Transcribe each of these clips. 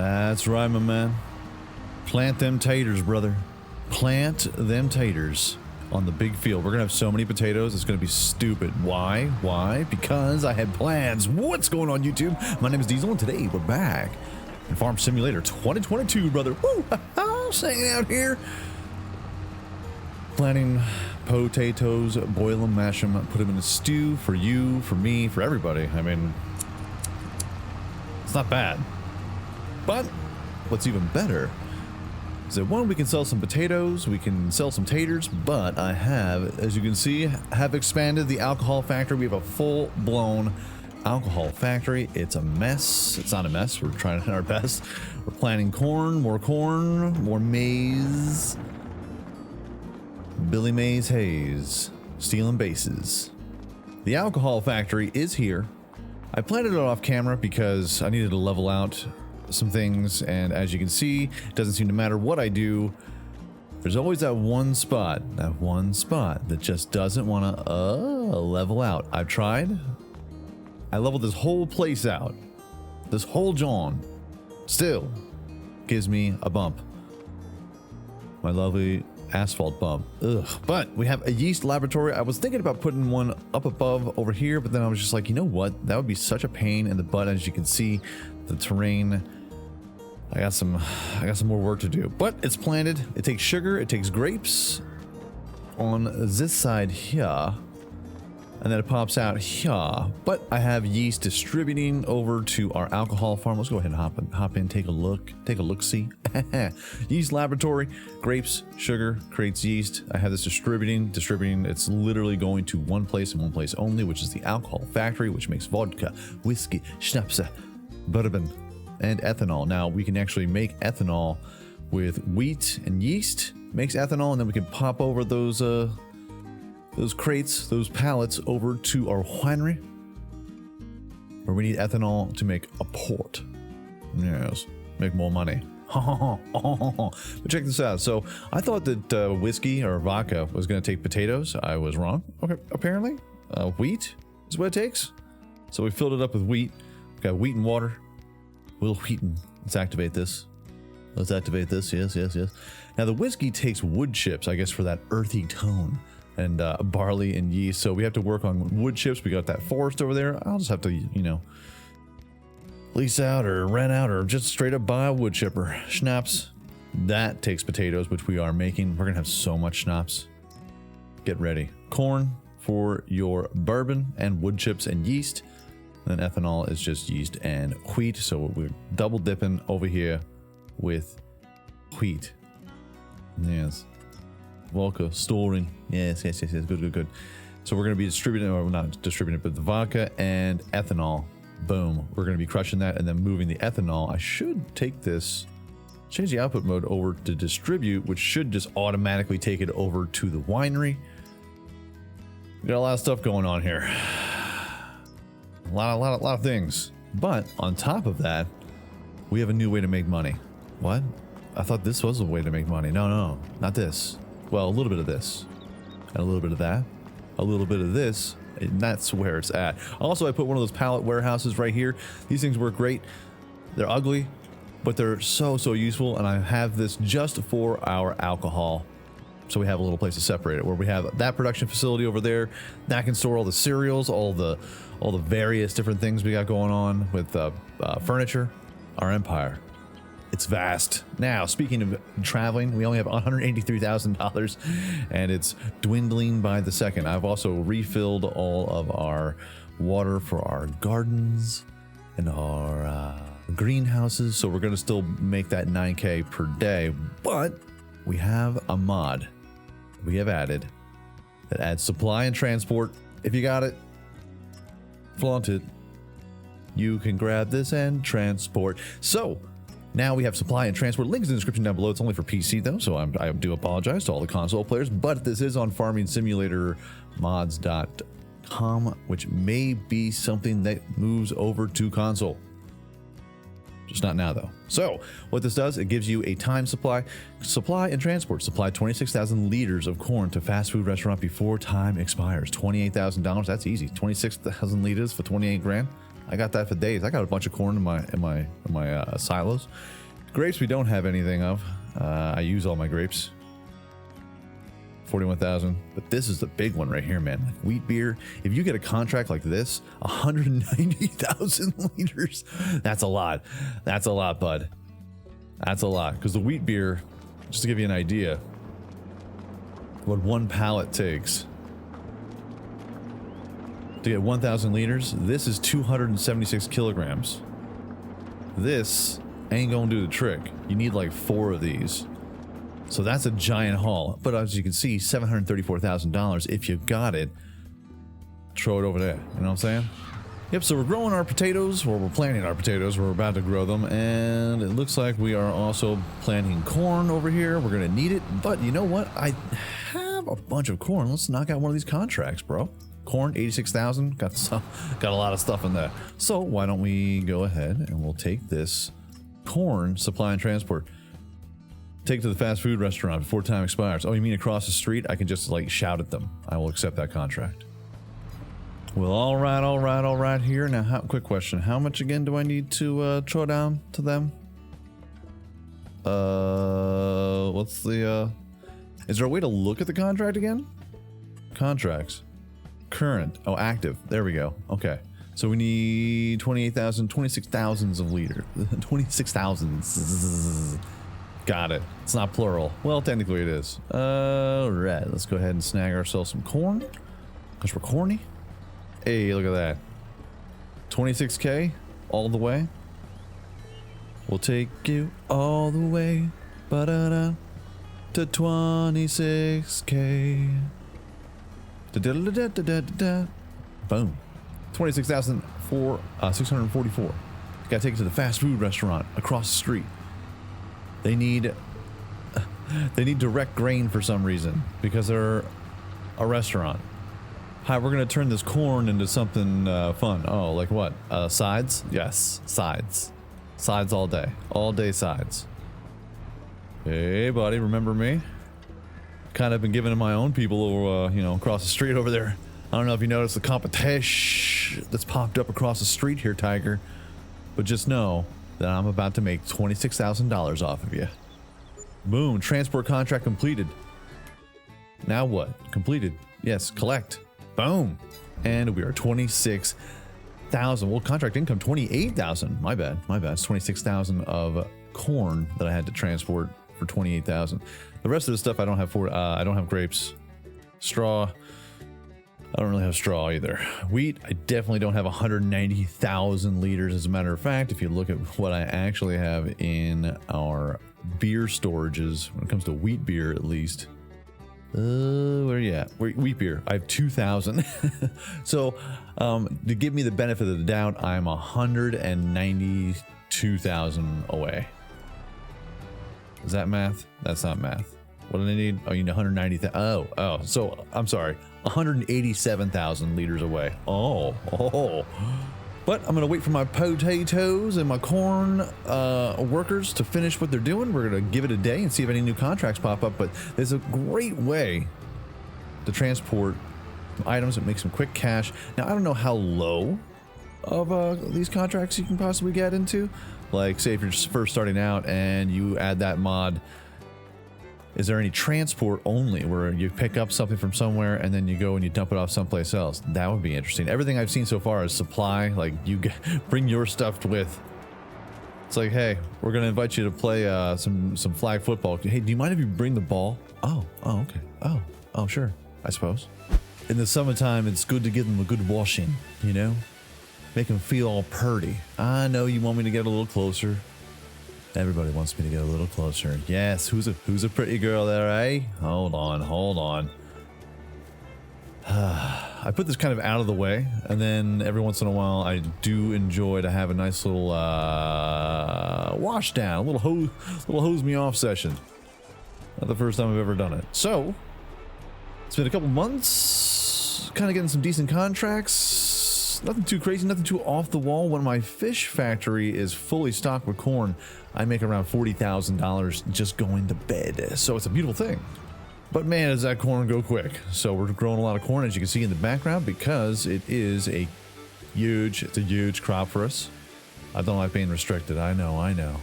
That's right, my man. Plant them taters, brother. Plant them taters on the big field. We're gonna have so many potatoes, it's gonna be stupid. Why? Why? Because I had plans. What's going on, YouTube? My name is Diesel, and today we're back in Farm Simulator 2022, brother. Woo! Hanging out here. Planting potatoes, boil them, mash them, put them in a stew for you, for me, for everybody. I mean, it's not bad. But what's even better is that one, we can sell some potatoes, we can sell some taters, but I have, as you can see, have expanded the alcohol factory. We have a full-blown alcohol factory. It's a mess. It's not a mess. We're trying our best. We're planting corn, more maize. Billy Mays Hayes, stealing bases. The alcohol factory is here. I planted it off camera because I needed to level out some things, and as you can see, it doesn't seem to matter what I do. There's always that one spot that just doesn't want to level out. I've tried. I leveled this whole place out. This whole John still gives me a bump. My lovely asphalt bump. Ugh. But we have a yeast laboratory. I was thinking about putting one up above over here, but then I was just like, you know what? That would be such a pain in the butt. As you can see, the terrain. I got some more work to do, but it's planted. It takes sugar, it takes grapes on this side here, and then it pops out here. But I have yeast distributing over to our alcohol farm. Let's go ahead and hop in, take a look, see. Yeast laboratory, grapes, sugar, creates yeast. I have this distributing. It's literally going to one place and one place only, which is the alcohol factory, which makes vodka, whiskey, schnapps, bourbon, and ethanol. Now we can actually make ethanol with wheat and yeast. Makes ethanol, and then we can pop over those crates, those pallets over to our winery, where we need ethanol to make a port. Yes, make more money. But check this out. So I thought that whiskey or vodka was going to take potatoes. I was wrong. Okay, apparently wheat is what it takes. So we filled it up with wheat. We got wheat and water. Will Wheaton. Let's activate this. Let's activate this. Yes. Now the whiskey takes wood chips, I guess, for that earthy tone, and barley and yeast. So we have to work on wood chips. We got that forest over there. I'll just have to, lease out or rent out or just straight up buy a wood chipper. Schnapps. That takes potatoes, which we are making. We're gonna have so much schnapps. Get ready. Corn for your bourbon and wood chips and yeast. And then ethanol is just yeast and wheat. So we're double dipping over here with wheat. Yes. Vodka, storing. Yes. Good. So we're going to be distributing, or not distributing, but the vodka and ethanol. Boom. We're going to be crushing that and then moving the ethanol. I should take this, change the output mode over to distribute, which should just automatically take it over to the winery. We got a lot of stuff going on here. A lot of things. But on top of that, we have a new way to make money. What? I thought this was a way to make money. No, not this. Well, a little bit of this, and a little bit of that, a little bit of this, and that's where it's at. Also, I put one of those pallet warehouses right here. These things work great. They're ugly, but they're so useful, and I have this just for our alcohol. So we have a little place to separate it, where we have that production facility over there that can store all the cereals, all the various different things we got going on with furniture. Our empire, it's vast. Now, speaking of traveling, we only have $183,000, and it's dwindling by the second. I've also refilled all of our water for our gardens and our greenhouses, so we're going to still make that 9K per day, but we have a mod we have added that adds supply and transport. If you got it, flaunt it. You can grab this and transport. So now we have supply and transport. Links in the description down below. It's only for PC though, so I do apologize to all the console players, but this is on farmingsimulatormods.com, which may be something that moves over to console. Just not now though. So what this does, it gives you a time supply and transport. Supply 26,000 liters of corn to fast food restaurant before time expires. $28,000, that's easy. 26,000 liters for 28 grand. I got that for days. I got a bunch of corn in my silos. Grapes we don't have anything of. I use all my grapes. 41,000. But this is the big one right here, man. Like wheat beer. If you get a contract like this, 190,000 liters. That's a lot. That's a lot, bud. That's a lot. Because the wheat beer, just to give you an idea, what one pallet takes to get 1,000 liters, this is 276 kilograms. This ain't gonna do the trick. You need like 4 of these. So that's a giant haul. But as you can see, $734,000. If you got it, throw it over there. You know what I'm saying? Yep, so we're growing our potatoes, or we're planting our potatoes. We're about to grow them. And it looks like we are also planting corn over here. We're going to need it. But you know what? I have a bunch of corn. Let's knock out one of these contracts, bro. Corn, 86,000. Got a lot of stuff in there. So why don't we go ahead and we'll take this corn supply and transport. Take it to the fast food restaurant before time expires. Oh, you mean across the street? I can just like shout at them. I will accept that contract. Well, all right here. Now, quick question. How much again do I need to throw down to them? What's the, is there a way to look at the contract again? Contracts. Current. Oh, active. There we go. Okay. So we need 28,000, 26,000s of liter. 26,000s. Got it. It's not plural. Well, technically it is. All right. Let's go ahead and snag ourselves some corn. Because we're corny. Hey, look at that. 26K all the way. We'll take you all the way. Ba-da-da. To 26K. Da-da-da-da-da-da-da. Boom. 26,644. Gotta take it to the fast food restaurant across the street. They need direct grain for some reason because they're a restaurant. Hi, we're gonna turn this corn into something fun. Oh, like what? Sides? Yes, sides. Sides all day. All day sides. Hey, buddy, remember me? Kind of been giving to my own people over, you know, across the street over there. I don't know if you noticed the competition that's popped up across the street here, Tiger. But just know that I'm about to make $26,000 off of you. Boom, transport contract completed. Now what? Completed. Yes, collect. Boom. And we are 26,000. Well, contract income 28,000. My bad. It's 26,000 of corn that I had to transport for 28,000. The rest of the stuff I don't have for. I don't have grapes. Straw. I don't really have straw either. Wheat, I definitely don't have 190,000 liters. As a matter of fact, if you look at what I actually have in our beer storages, when it comes to wheat beer at least, where are you at? Wheat beer, I have 2,000. So, to give me the benefit of the doubt, I'm 192,000 away. Is that math? That's not math. What do they need? Oh, you need 190,000. Oh, so I'm sorry. 187,000 liters away. Oh. But I'm going to wait for my potatoes and my corn workers to finish what they're doing. We're going to give it a day and see if any new contracts pop up. But there's a great way to transport items and make some quick cash. Now, I don't know how low of these contracts you can possibly get into. Like, say if you're first starting out and you add that mod, is there any transport only where you pick up something from somewhere and then you go and you dump it off someplace else? That would be interesting. Everything I've seen so far is supply, like you bring your stuff with. It's like, hey, we're going to invite you to play some flag football. Hey, do you mind if you bring the ball? Oh, okay. Oh, sure, I suppose. In the summertime, it's good to give them a good washing, you know? Make them feel all purty. I know you want me to get a little closer. Everybody wants me to get a little closer. Yes, who's a pretty girl there, eh? Hold on. I put this kind of out of the way, and then every once in a while I do enjoy to have a nice little wash down, a little hose me off session. Not the first time I've ever done it. So, it's been a couple months, kind of getting some decent contracts. Nothing too crazy, nothing too off the wall. When my fish factory is fully stocked with corn, I make around $40,000 just going to bed. So it's a beautiful thing. But man, does that corn go quick. So we're growing a lot of corn, as you can see in the background, because it is a huge. It's a huge crop for us. I don't like being restricted. I know.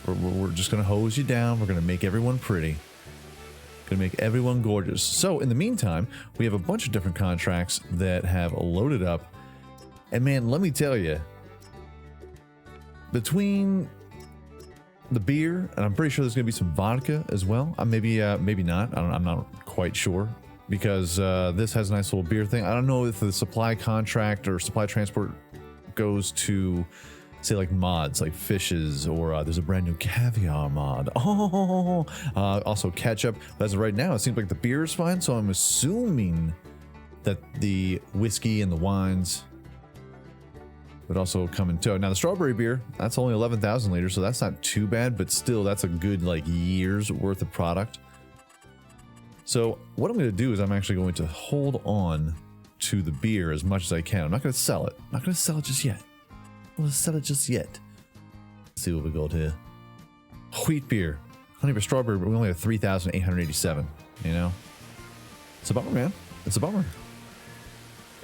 We're just going to hose you down. We're going to make everyone pretty. Going to make everyone gorgeous. So in the meantime, we have a bunch of different contracts that have loaded up. And man, let me tell you, between the beer, and I'm pretty sure there's going to be some vodka as well. Maybe not. I'm not quite sure, because this has a nice little beer thing. I don't know if the supply contract or supply transport goes to, say, like mods, like fishes, or there's a brand new caviar mod. Also ketchup. But as of right now, it seems like the beer is fine. So I'm assuming that the whiskey and the wines would also come in tow. Now the strawberry beer, that's only 11,000 liters, so that's not too bad, but still that's a good like year's worth of product. So what I'm going to do is I'm actually going to hold on to the beer as much as I can. I'm not going to sell it. I'm not going to sell it just yet. I'm going to sell it just yet. Let's see what we got here. Wheat beer. Honey for strawberry, but we only have 3,887, you know? It's a bummer, man. It's a bummer.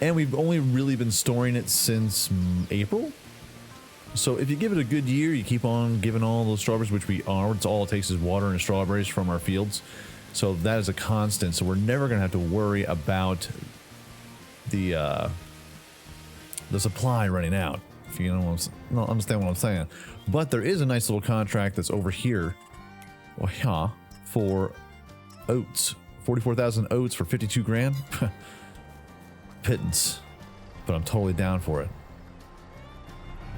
And we've only really been storing it since April. So if you give it a good year, you keep on giving all those strawberries, which we are. It's all it takes is water and strawberries from our fields. So that is a constant. So we're never going to have to worry about the supply running out. If you don't understand what I'm saying. But there is a nice little contract that's over here. Well, yeah, for oats. 44,000 oats for 52 grand. Pittance, but I'm totally down for it.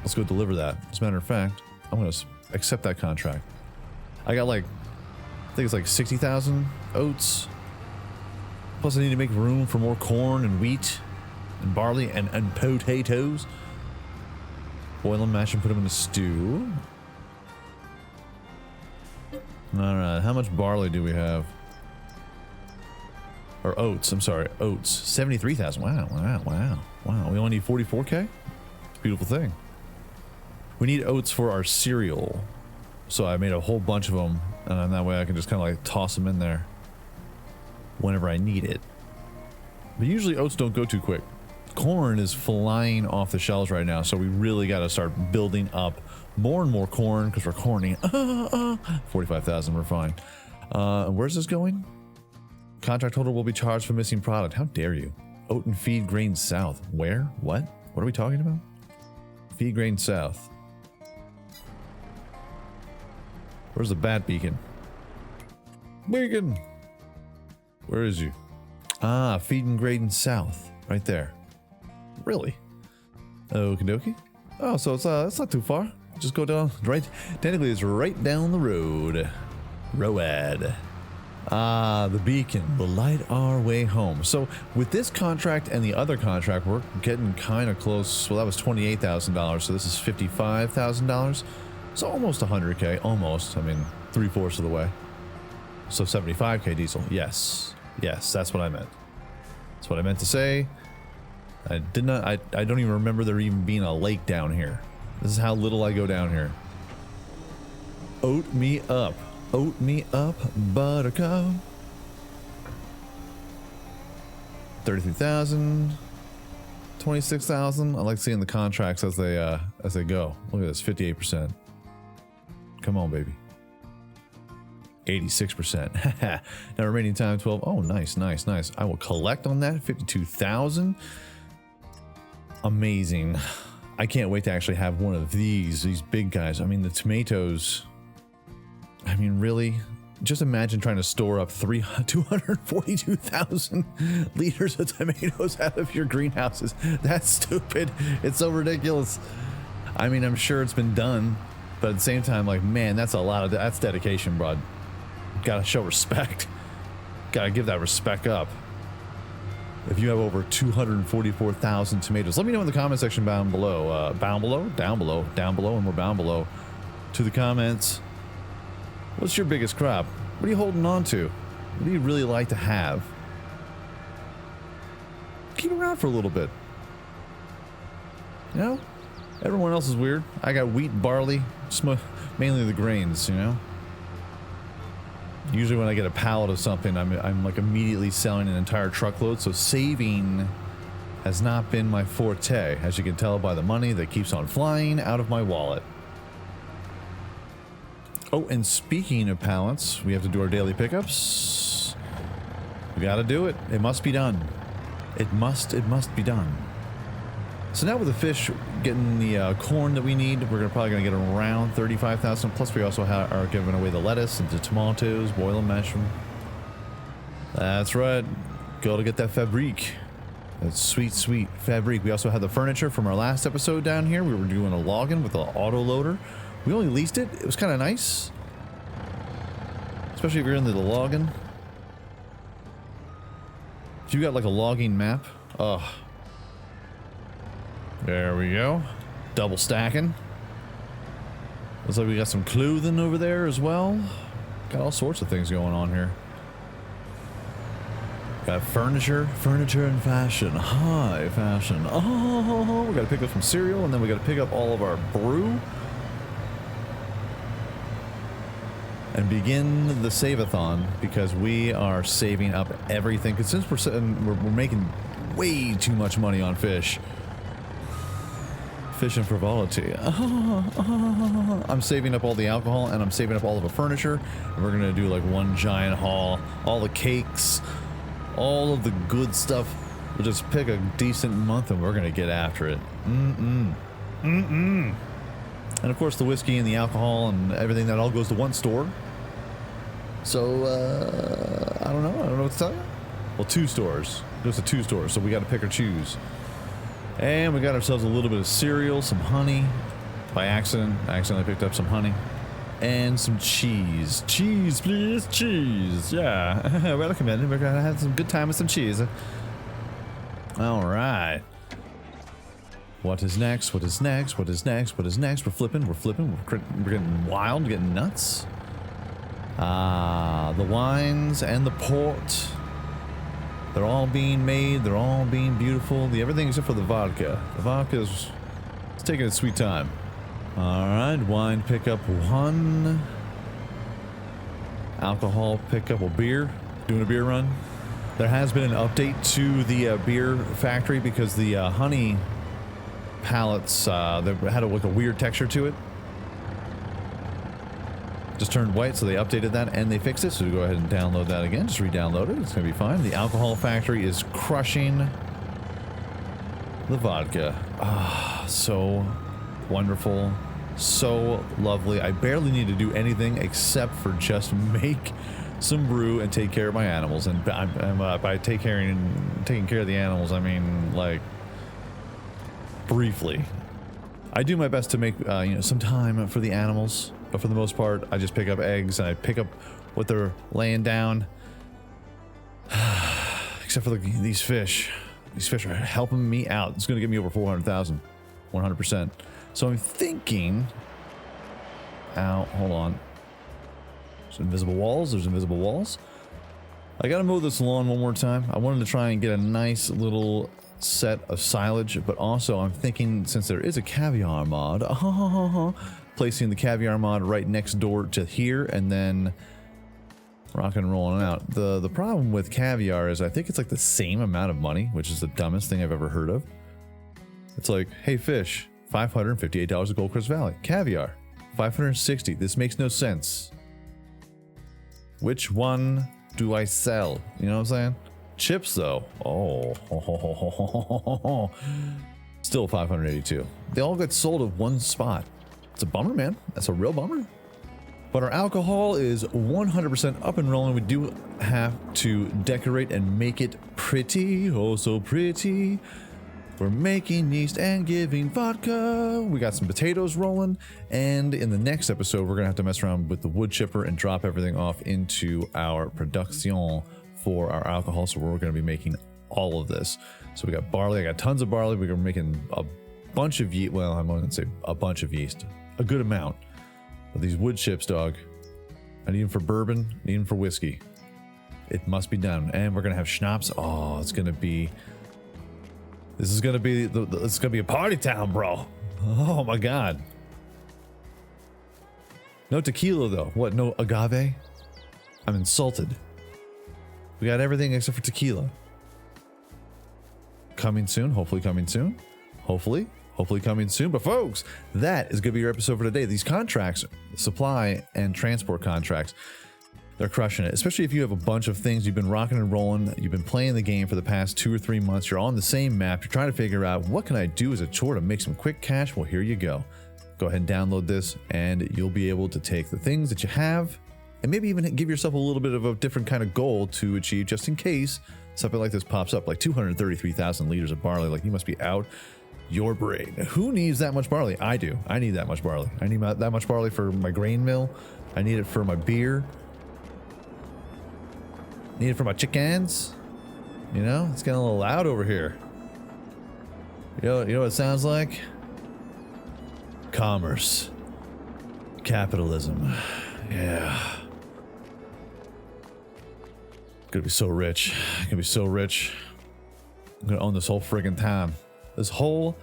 Let's go deliver that. As a matter of fact, I'm going to accept that contract. I got like, I think it's like 60,000 oats. Plus I need to make room for more corn and wheat and barley and potatoes. Boil them, mash and put them in the stew. All right, how much barley do we have? Or oats, I'm sorry, oats. 73,000. Wow. We only need 44K? It's a beautiful thing. We need oats for our cereal. So I made a whole bunch of them, and then that way I can just kind of like toss them in there whenever I need it. But usually oats don't go too quick. Corn is flying off the shelves right now, so we really got to start building up more and more corn because we're corning. 45,000, we're fine. Where's this going? Contract holder will be charged for missing product. How dare you? Oat and feed grain south. Where? What? What are we talking about? Feed grain south. Where's the bat beacon? Beacon! Where is you? Ah, feeding grain south. Right there. Really? Okie dokie. Oh, so it's not too far. Just go down, right? Technically, it's right down the road. Road. Ah, the beacon will light our way home. So with this contract and the other contract, we're getting kind of close. Well, that was $28,000, so this is $55,000. So almost 100K, almost. I mean, 3/4 of the way. So 75K diesel. Yes, that's what I meant. That's what I meant to say. I did not. I don't even remember there even being a lake down here. This is how little I go down here. Oat me up. Oat me up, buttercup. 33,000, 26,000. I like seeing the contracts as they go. Look at this, 58%. Come on, baby. 86%. Now remaining time 12. Oh, nice. I will collect on that. 52,000. Amazing. I can't wait to actually have one of these big guys. I mean, the tomatoes. I mean, really? Just imagine trying to store up 242,000 liters of tomatoes out of your greenhouses. That's stupid. It's so ridiculous. I mean, I'm sure it's been done, but at the same time, like, man, that's a lot of, that's dedication, bro. Gotta show respect. Gotta give that respect up. If you have over 244,000 tomatoes, let me know in the comment section down below. Down below, and we're bound below to the comments. What's your biggest crop? What are you holding on to? What do you really like to have? Keep around for a little bit. You know? Everyone else is weird. I got wheat, barley, mainly the grains, you know? Usually when I get a pallet of something, I'm like immediately selling an entire truckload. So saving has not been my forte, as you can tell by the money that keeps on flying out of my wallet. Oh, and speaking of pallets, we have to do our daily pickups. We gotta do it. It must be done. It must be done. So now with the fish getting the corn that we need, we're probably gonna get around 35,000. Plus we also are giving away the lettuce and the tomatoes, boil and mash them. That's right. Gotta get that fabrique. That sweet, sweet fabrique. We also had the furniture from our last episode down here. We were doing a login with an auto loader. We only leased it. It was kind of nice. Especially if you're into the logging. If you got like a logging map. Oh. There we go. Double stacking. Looks like we got some clothing over there as well. Got all sorts of things going on here. Got furniture and fashion. High fashion. Oh, we gotta pick up some cereal and then we gotta pick up all of our brew. And begin the save-a-thon because we are saving up everything. Because since we're making way too much money on fish. Fish and frivolity. I'm saving up all the alcohol and I'm saving up all of the furniture. And we're gonna do like one giant haul. All the cakes. All of the good stuff. We'll just pick a decent month and we're gonna get after it. And of course the whiskey and the alcohol and everything, that all goes to one store. So, I don't know what to tell you. Well, 2 stores. It goes to 2 stores, so we gotta pick or choose. And we got ourselves a little bit of cereal, some honey. By accident, I accidentally picked up some honey. And some cheese. Cheese, please, cheese. Yeah, welcome in. We're gonna have some good time with some cheese. All right. What is next? What is next? What is next? What is next? We're flipping. We're getting wild, getting nuts. The wines and the port. They're all being made. They're all being beautiful. Everything except for the vodka. The vodka is taking its sweet time. All right, wine pickup 1. Alcohol pickup, or beer. Doing a beer run. There has been an update to the beer factory because the honey pallets they had like a weird texture to it. Just turned white, so they updated that and they fixed it. So go ahead and download that again. Just re-download it. It's gonna be fine. The alcohol factory is crushing the vodka. Ah, so wonderful, so lovely. I barely need to do anything except for just make some brew and take care of my animals. And by taking care of the animals, I mean like briefly. I do my best to make some time for the animals, but for the most part, I just pick up eggs and I pick up what they're laying down. Except for these fish. These fish are helping me out. It's going to get me over 400,000, 100%. So I'm thinking. Ow, hold on. There's invisible walls. There's invisible walls. I gotta mow this lawn one more time. I wanted to try and get a nice little set of silage, but also I'm thinking, since there is a caviar mod, placing the caviar mod right next door to here and then rock and rolling out. The problem with caviar is I think it's like the same amount of money, which is the dumbest thing I've ever heard of. It's like, hey fish, $558 at Gold Crest Valley. Caviar, $560. This makes no sense. Which one do I sell? You know what I'm saying? Chips though, still 582. They all get sold at one spot. It's a bummer, man. That's a real bummer. But our alcohol is 100% up and rolling. We do have to decorate and make it pretty. Oh, so pretty. We're making yeast and giving vodka. We got some potatoes rolling. And in the next episode, we're going to have to mess around with the wood chipper and drop everything off into our production for our alcohol. So we're going to be making all of this. So we got barley. I got tons of barley. We're making a bunch of yeast. Well, I'm going to say a bunch of yeast. A good amount. But these wood chips, dog. I need them for bourbon. I need them for whiskey. It must be done. And we're going to have schnapps. Oh, it's going to be... This is going to be... It's going to be a party town, bro. Oh, my God. No tequila, though. What, no agave? I'm insulted. We got everything except for tequila. coming soon. Hopefully coming soon. Hopefully coming soon. But folks, that is going to be your episode for today. These contracts, supply and transport contracts, they're crushing it. Especially if you have a bunch of things you've been rocking and rolling. You've been playing the game for the past 2 or 3 months. You're on the same map. You're trying to figure out, what can I do as a chore to make some quick cash? Well, here you go. Go ahead and download this, and you'll be able to take the things that you have and maybe even give yourself a little bit of a different kind of goal to achieve, just in case something like this pops up, like 233,000 liters of barley. Like, you must be out your brain. Who needs that much barley? I do. I need that much barley. I need that much barley for my grain mill. I need it for my beer. Need it for my chickens. You know, it's getting a little loud over here. You know what it sounds like? Commerce. Capitalism. Yeah. Gonna be so rich. Gonna be so rich. I'm gonna own this whole friggin' town. This whole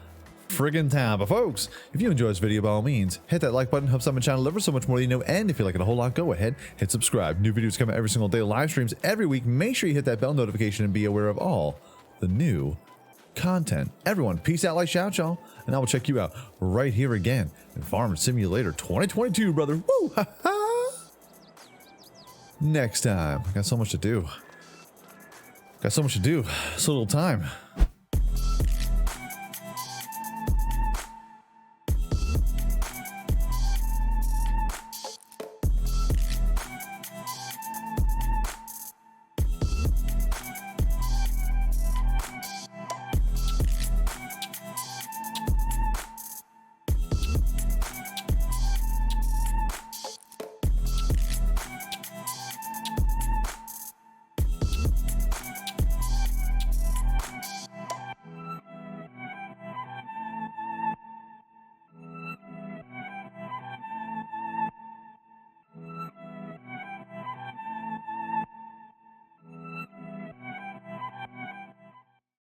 friggin' town. But folks, if you enjoyed this video, by all means, hit that like button, helps out my channel ever so much more than you know. And if you like it a whole lot, go ahead, hit subscribe. New videos come out every single day, live streams every week. Make sure you hit that bell notification and be aware of all the new content. Everyone, peace out, like, shout, y'all. And I will check you out right here again in Farm Simulator 2022, brother. Woo! Ha ha! Next time. I got so much to do. Got so much to do. So little time.